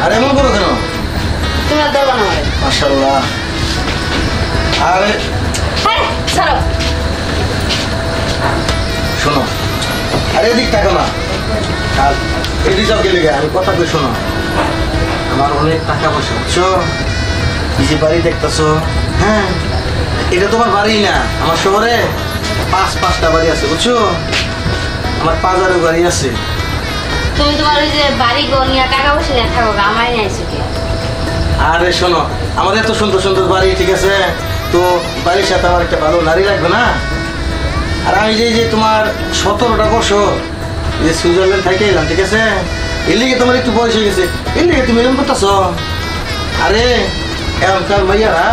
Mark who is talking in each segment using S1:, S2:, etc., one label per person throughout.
S1: আরে এমন করো কেন?
S2: তোমরা ধরবা না আমারে।
S1: মাশাআল্লাহ। আরে
S2: হ্যাঁ ছাড়ো।
S1: শোনো, আরে এদিক তাকো না। আর এদিক যাও গেলে আমি কথা কই শোনো। আমার অনেক টাকা পয়সা বুঝছো, এই যে বাড়ি দেখতেছো, হ্যাঁ এটা তোমার বাড়ি না, আমার শহরে পাঁচটা বাড়ি আছে বুঝছো, আমার 5,000 বাড়ি আছে।
S2: তুমি তোমার ওই যে বাড়ি ঘর নিয়ে টাকা পয়সা নিয়ে থাকো, আমায় নিয়ে আইছো কি?
S1: আরে শোনো, আমার এত সুন্দর সুন্দর বাড়ি, ঠিক আছে, তো বাড়ির সাথে আমার একটা ভালো নারী লাগবে না? আর আমি যে তোমার 17টা বছর যে সুইজারল্যান্ড থেকে এলাম, ঠিক আছে, এর লিগে তোমার একটু বয়স হয়ে গেছে, এর লিগে তুমি এরকম করতেছ। আরে এখনকার ভাইয়ারা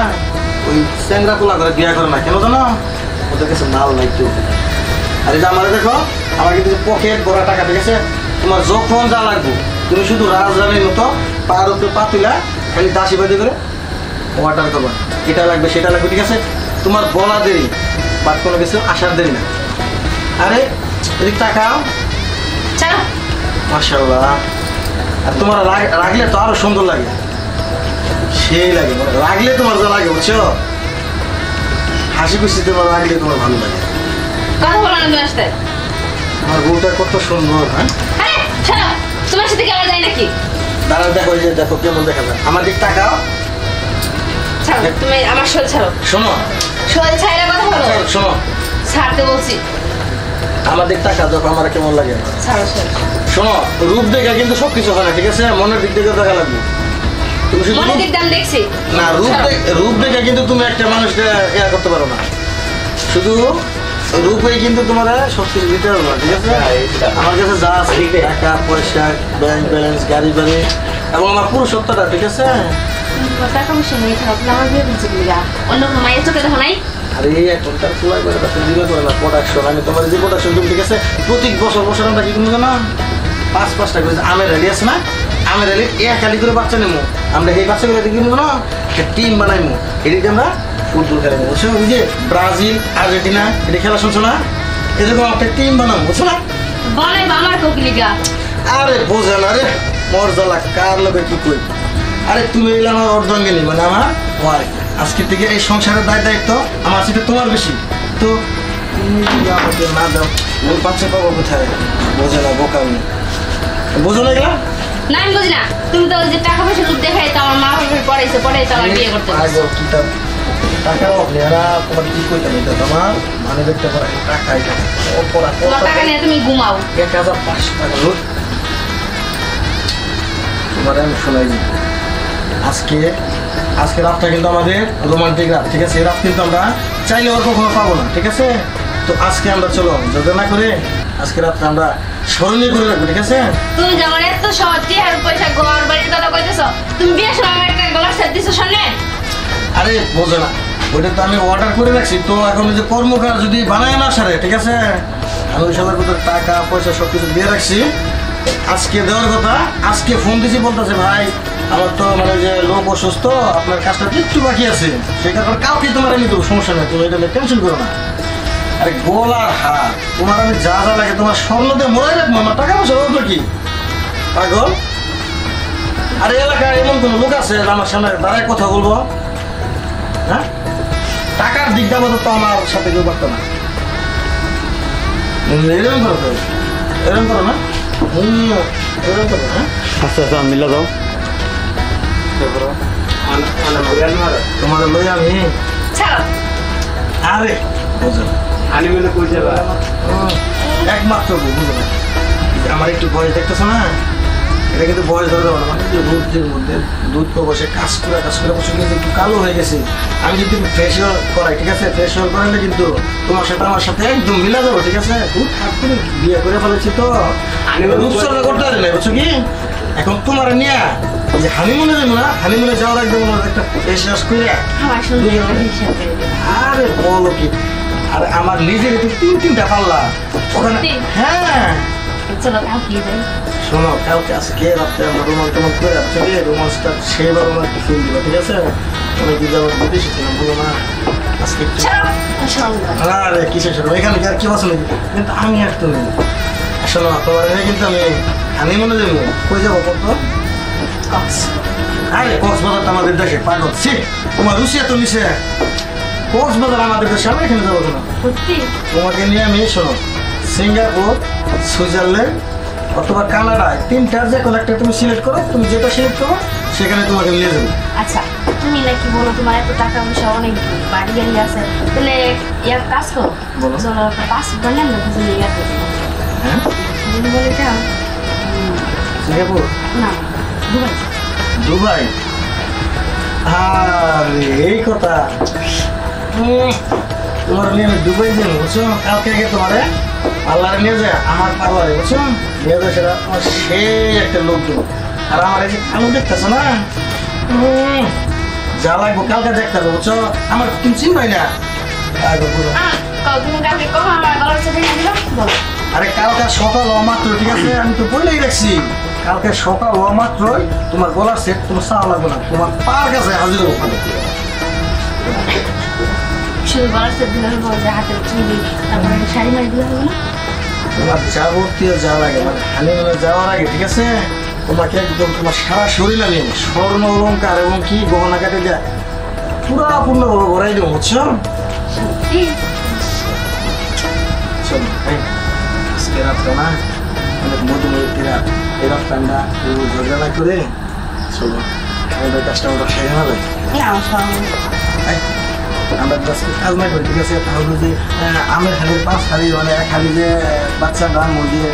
S1: ওই চ্যাংরা পোলা করে বিয়া করে না, কেন জানো? ওদের কাছে মাল নাই তো। আরে যে আমার দেখো, আমার কিন্তু পকেট ভরা টাকা, ঠিক আছে, তোমার যখন যা লাগবে তুমি শুধু রাজধানীর মতো পার উপরে পা তুলা খালি দাসী বাদি করে অর্ডার করবা, এটা লাগবে সেটা লাগবে, ঠিক আছে, তোমার বলা দেরি বাদ কোনো কিছু আসার দেরি না। আরে এদিক টাকাও
S2: ছাড়ো।
S1: মাশাআল্লাহ। আর তোমার রাখলে তো আরো সুন্দর লাগে, সেই লাগে, রাখলে তোমার যা লাগে বুঝছো, হাসি খুশি তোমার রাখলে তোমার ভালো লাগে।
S2: কথা বলো না তুমি আসতে।
S1: আমার বউটা কত সুন্দর। হ্যাঁ
S2: হ্যাঁ ছাড়ো, তোমার সাথে কেমন যায় নাকি?
S1: দাঁড়াও, দেখো এই যে দেখো কেমন দেখা যায়, আমার দিক টাকাও।
S2: ছাড়ো, তুমি আমার শরীর ছাড়ো।
S1: শোনো
S2: শরীর ছাইরা কথা বলো।
S1: শোনো,
S2: ছাড়তে বলছি।
S1: আমার দিক টাকা দেখো আমার কেমন লাগে।
S2: ছাড়ো শরীর।
S1: শোনো, রূপ দেখে কিন্তু সবকিছু হয় না, ঠিক আছে, মনের দিক থেকে দেখা লাগবে। তুমি শুধু
S2: মনে দিক দাম দেখছি
S1: না, রূপ দেখে কিন্তু তুমি একটা মানুষকে ইয়া করতে পারো না, শুধু রূপেই কিন্তু তোমার সবকিছু দিতে পারবো না, ঠিক আছে। আমার কাছে যা আছে টাকা পয়সা, ব্যাংক ব্যালেন্স, গাড়ি বাড়ি এবং আমার পুরো সত্যটা, ঠিক আছে।
S2: টাকা পয়সা নেই, খারাপ আমার বিয়ে দিচ্ছে কিনা অন্য কোনো মায়ের চোখে দেখো নাই?
S1: আরে এখন তার ফুলাই করে তাকে দিলে করে না প্রোডাকশন, আমি তোমার যে প্রোডাকশন তুমি, ঠিক আছে, প্রতি বছর আমরা কি কিনবো জানো, 5-5টা করে আমের র্যালি আছে না, আমের র্যালি খালি করে বাচ্চা নেবো, আমরা এই বাচ্চাগুলো কিনবো না, একটা টিম বানাইবো, এদিকে আমরা ফুটবল খেলাবো বুঝছো, ওই যে ব্রাজিল আর্জেন্টিনা এটা খেলা শুনছো না, এরকম একটা টিম বানাবো বুঝছো না।
S2: বলে আমার কোকিলিকা।
S1: আরে বোঝে না রে, মরজালা কার লোকে কি কই। আরে তুমি এলে আমার অর্ধাঙ্গিনী, মানে আমার ওয়াইফ, আজকে থেকে এই সংসারের দায়িত্ব আমার সাথে তোমার বেশি, তো তুমি যদি আমাকে না দাও ওই বাচ্চা পাবো কোথায়? বোঝে না, বোকা আমি, বোঝো না এগুলা?
S2: না আমি বুঝি না, তুমি তো ওই যে টাকা পয়সা রূপ দেখাই তো আমার মা বাবার পড়াইছে আমার বিয়ে করতে
S1: আগে কিতাব টাকাও আপনারা তোমার কি কইতাম, এটা তোমার মানে দেখতে পারে টাকা, এটা
S2: তোমার টাকা নিয়ে তুমি ঘুমাও।
S1: 1,500 টাকা লোক তোমার আমি শোনাই দিই। আজকে রাতটা কিন্তু আমাদের রোমান্টিক রাত, ঠিক আছে, এই রাত কিন্তু আমরা চাইলে ওর কখনো পাবো না, ঠিক আছে, তো আজকে আমরা চলো যোজনা করে আজকে রাতটা আমরা স্মরণীয় করে রাখবো, ঠিক আছে।
S2: তুমি যেমন এত সহজ টিহার পয়সা ঘর বাড়ির কথা কইতেছো, তুমি বিয়ের সময় আমার একটা গলার সেট দিছো সামনে।
S1: আরে বোঝো না, ওইটা তো আমি অর্ডার করে রাখছি, তো এখন ওই যে কর্মকার যদি বানায় না সারে, ঠিক আছে, আমি ওই সবার ভিতরে টাকা পয়সা সব কিছু দিয়ে রাখছি, আজকে দেওয়ার কথা। আজকে ফোন দিয়েছি, বলতেছে ভাই আমার তো মানে যে লোক অসুস্থ, আপনার কাজটা একটু বাকি আছে, সেই কারণে কাউকে তোমার আমি দেবো, সমস্যা নেই, তুমি এটা টেনশন করো না। আরে গোলার হার তোমার আমি যা যা লাগে তোমার স্বর্ণ দিয়ে মরাই রাখবো, আমার টাকা পয়সা হবে কি পাগল? আরে এলাকায় এমন কোনো লোক আছে আমার সামনে দাঁড়ায় কথা বলবো? হ্যাঁ, টাকার দিক যাবো তো আমার সাথে কেউ পারতো না, এরকম করো তো, এরকম করো না, এরকম করো। হ্যাঁ
S3: আচ্ছা আচ্ছা মিলা দাও।
S1: তোমার লই আমি
S2: ছাড়ো।
S1: আরে বুঝো না,
S3: আনিমেলে কই যাবা?
S1: একমাত্র বুঝো না, আমার একটু বয়স দেখতেছো না, এটা কিন্তু বয়স ধরে দেবো না, মানে রোদের মধ্যে দুধ বসে কাজ করে বসে কিন্তু একটু কালো হয়ে গেছে, আমি যদি ফেসিয়াল করাই, ঠিক আছে, ফেসিয়াল করাইলে কিন্তু তোমার সাথে আমার সাথে একদম মিলা যাবো, ঠিক আছে, খুব হাত করে বিয়ে করে ফেলেছি, তো রূপচর্চা করতে পারি না বুঝছো কি। এখন তোমার নিয়ে যে হানিমুনে যাবো না, হানিমুনে যাওয়ার একদম একটা ফেসিয়াল করে
S2: আমার সুন্দর একটা হিসাব করে দিও।
S1: আরে বলো কি, আর আমার নিজের একটু 3-3টা পাল্লা ওখানে। হ্যাঁ
S2: চলো কাউকে যাই।
S1: শোনো, কালকে আজকে রাত্রে আমরা রোমান্স করে যাচ্ছি, রোমান্সটা সেবার আমার একটু ফিল দিবা, ঠিক আছে, অনেক দিন যাবো বিদেশে ছিলাম, বলো না আজকে একটু। আরে কিসের শোনো, এখানে কি আর কি বসো নাকি, কিন্তু আমি আর তুমি শোনো, তোমার এখানে কিন্তু আমি হানিমুনে যাবো, কই যাবো কত,
S2: কক্স
S1: আরে কক্সবাজার তো আমাদের দেশে পাগল ছি তোমার রুচি এত নিচে কক্সবাজার আমাদের দেশে আমি এখানে যাবো না
S2: সত্যি
S1: তোমাকে নিয়ে আমি শোনো সিঙ্গাপুর সুইজারল্যান্ড অথবা কানাডায় তিনটার যে কোনো একটা তুমি সিলেক্ট করো তুমি যেটা সিলেক্ট করো সেখানে তোমাকে নিয়ে যাবো
S2: আচ্ছা তুমি নাকি বলো তোমার এত টাকা পয়সা অনেক বাড়ি গাড়ি আছে তাহলে ইয়ার কাজ করো
S1: বলো।
S2: চলো একটা পাসপোর্ট বানান না তুমি ইয়াতে
S1: হ্যাঁ
S2: তুমি বলে এটা
S1: সিঙ্গাপুর
S2: না দুবাই
S1: দুবাই আরে এই কথা তোমার নিয়ে আমি দুবাই যাবো বুঝছো কালকে আগে তোমারে পার্লারে নিয়ে যায় আমার পার্লারে বুঝছো নিয়ে যায় সেটা তোমার সেই একটা লোক দেবো আর আমার এই যে আলু দেখতেছো না যা লাগবো কালকে দেখতে হবে বুঝছো আমার তুমি চিনবাই না আগে বুঝো।
S2: তুমি কালকে কখন আমার গলার সাথে নিয়ে দিলাম বলো
S1: আরে কালকে সকাল হওয়া মাত্র ঠিক আছে আমি তো বলেই রাখছি কালকে সকাল হওয়া মাত্রই তোমার গলার সেট তোমার চাওয়া লাগবে না তোমার পার কাছে হাজির হবো ওখানে।
S2: শুধু গলার সাথে দিলে হবো যে হাতের চুলি তারপরে শাড়ি মারি দিলে হবে না
S1: তোমার যাবতীয় যা লাগে মানে হানিমুনে যাওয়ার আগে ঠিক আছে তোমাকে একদম তোমার সারা শরীর আমি স্বর্ণ অলঙ্কার এবং কি গহনা কাটে যা পুরাপূর্ণভাবে ভরাই দেবো বুঝছো
S2: সত্যি
S1: চলো এই আজকে রাতটা না অনেক মধুময়ী রাত এই রাতটা আমরা ঝগড়া না করে চলো আমাদের কাজটা আমরা সেরে নেবে
S2: না সব
S1: আমরা আজকে কাজ না করি ঠিক আছে তাহলে যে আমের হাড়ির পাঁচ হাড়ি মানে এক হাড়ি যে বাচ্চা গান দিয়ে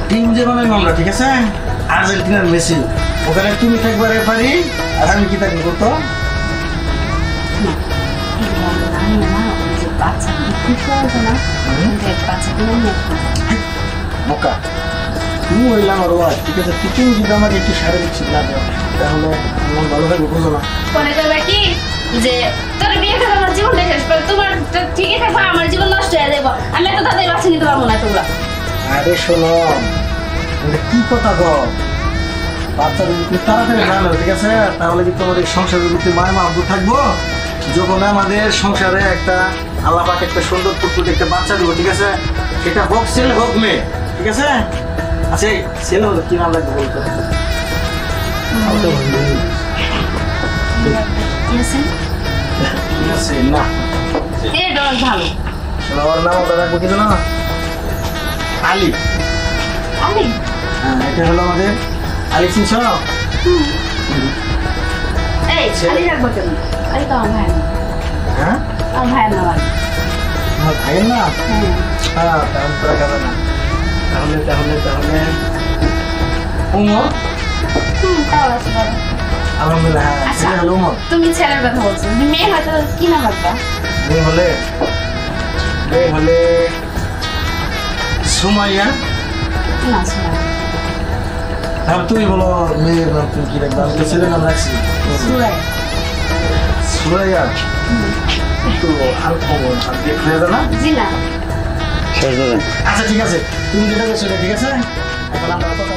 S1: টিম যে বানাই আমরা ঠিক আছে আর্জেন্টিনার মেসি ওখানে তুমি থাকবে রেফারি আর আমি কি থাকবো তো
S2: আমি না ওই যে বাচ্চা বিক্রি করা না বাচ্চা কিনে নিয়ে
S1: বোকা তুমি হইলাম আর ওয়াজ ঠিক আছে তুমি যদি আমাকে একটু শারীরিক শিক্ষা দেও তাহলে আমার ভালো থাকবে বুঝো না
S2: মনে করবে কি যে তোর বিয়ে করে আমার জীবনটা শেষ করে তোমার তো ঠিকই থাকবে আমার জীবন নষ্ট হয়ে যাবো আমি এত তাদের বাচ্চা নিতে পারবো না তোমরা
S1: আরে শোনো এটা কি কথা গো বাচ্চা যদি তুমি তাড়াতাড়ি জানো ঠিক আছে তাহলে কি তোমার এই সংসারের প্রতি মায়া মাহবু থাকবো যখন আমাদের সংসারে একটা আল্লাহ পাক একটা সুন্দর ফুটফুটে একটা বাচ্চা দিব ঠিক আছে সেটা হোক ছেলে হোক মেয়ে ঠিক আছে আচ্ছা এই ছেলে হলো কি নাম লাগবে বলতো
S2: ঠিক আছে
S1: ঠিক আছে না
S2: এটা অনেক ভালো
S1: শোনো ওর নাম ওটা রাখবো কিন্তু না আলী
S2: আমি
S1: হ্যাঁ এটা হলো আমাদের আলী চিনছ
S2: এই আলি রাখবো কেন আলি তো আমার ভাই না
S1: হ্যাঁ
S2: আমার ভাইয়ের নাম আলি
S1: আমার ভাইয়ের না
S2: হ্যাঁ
S1: হ্যাঁ তাহলে তো রাখা যাবে না তাহলে তাহলে তাহলে উমর
S2: তাও আছে বলো।
S1: আলহামদুলিল্লাহ হ্যাঁ
S2: আচ্ছা
S1: ছেলে হলো উমর
S2: তুমি ছেলের কথা বলছো তুমি মেয়ে হয়তো কি নাম রাখবা
S1: মেয়ে হলে সুমাইয়া
S2: না শোনা
S1: আর তুমি বলো মেয়ের নাম তুমি কি রাখবে আমি তো ছেলের নাম রাখছি
S2: সুরাই
S1: সুরাইয়া একটু আর খবর আর দেখলে না
S2: জি না
S3: শেষ দাদা
S1: আচ্ছা ঠিক আছে তুমি যেটা বলছো সেটা ঠিক আছে এখন আমরা কথা